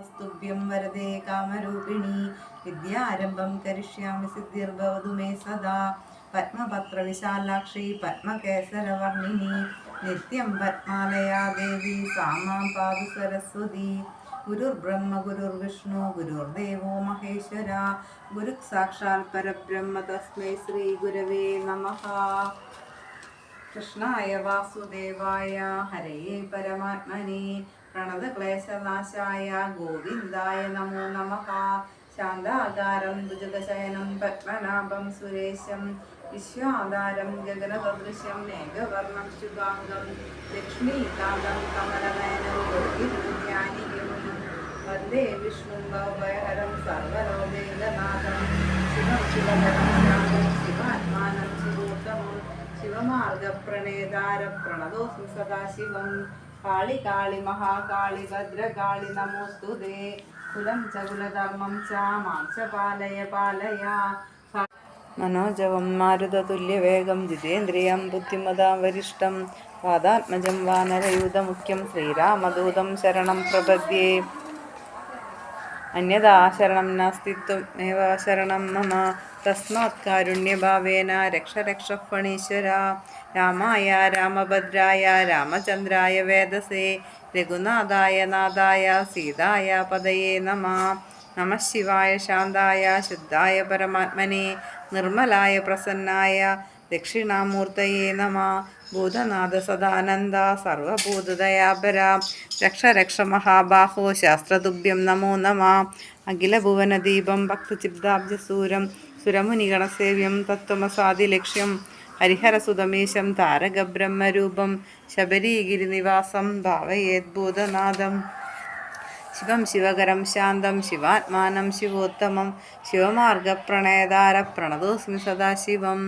സ്തുഭ്യം വരദേ കാമരൂപിണി വിദ്യാരംഭം കരിഷ്യാമി സിദ്ധിർഭവതു may സദാ പത്മപത്രവിശാലാക്ഷി പത്മകേസരവർണിനി നിത്യം പത്മാലയാ ദേവി സാമാം പാതു സരസ്വതി ഗുരുർബ്രഹ്മ ഗുരുർവിഷ്ണു ഗുരുർദേവോ മഹേശ്വര ഗുരുഃ സാക്ഷാൽ പരബ്രഹ്മ തസ്മൈ ശ്രീ ഗുരവേ നമഃ. കൃഷ്ണായ വാസുദേവായ ഹരയേ പരമാത്മനെ പ്രണതക്ലേശനാശായ ഗോവിന്ദായ നമോ നമഃ. ശാന്താകാരം ഭുജഗശയനം പത്മനാഭം സുരേശം വിശ്വാധാരം ഗഗനസദൃശ്യം മേഘവർണം ശുഭാംഗം ലക്ഷ്മീകാന്തം കമലനയനം വന്ദേ വിഷ്ണും ഭവഭയഹരം സർവലോകൈകനാഥം ശിവം ശിവധരം ശ്യാമം ശിവാത്മാനം ശിവോത്തമം ശിവമാർഗപ്രണേതാര പ്രണതോസ്മി സദാശിവം. കാളി കാളി മഹാകാളി ഭദ്രകാളി നമോസ്തുതേ കുലം ച കുലധർമ്മം ച മാം ച പാലയ പാലയ. മനോജവം മാരുതതുല്യവേഗം ജിതേന്ദ്രിയം ബുദ്ധിമതാം വരിഷ്ഠം വാദാത്മജം വാനരയൂഥമുഖ്യം ശ്രീരാമദൂതം ശരണം പ്രപദ്യേ. അന്യഥാ ശരണം നാസ്തി ത്വമേവ ശരണം മമ തസ്മാത് കാരുണ്യഭാവേന രക്ഷ രക്ഷ ഫണീശ്വര. രാമായ രാമഭദ്രായ രാമചന്ദ്രായ വേദസേ രഘുനാഥായ നാഥായ സീതായ പദയേ നമഃ. നമഃ ശിവായ ശാന്തായ ശുദ്ധായ പരമാത്മനെ നിർമ്മലായ പ്രസന്നായ ദക്ഷിണാമൂർത്തയേ നമഃ. ഭൂതനാഥ സദാനന്ദ സർവഭൂതദയാപര രക്ഷ രക്ഷ മഹാബാഹോ ശാസ്ത്രതുഭ്യം നമോ നമഃ. അഖിലഭുവനദീപം ഭക്തചിബ്ദാബ്ജസൂരം സുരമുനിഗണസേവ്യം തത്വമസാദിലക്ഷ്യം ഹരിഹരസുതമീശം താരകബ്രഹ്മരൂപം ശബരീഗിരിനിവാസം ഭാവയേദ്ഭൂതനാഥം. ശിവം ശിവകരം ശാന്തം ശിവാത്മാനം ശിവോത്തമം ശിവമാർഗപ്രണേതാര പ്രണതോസ്മി സദാശിവം.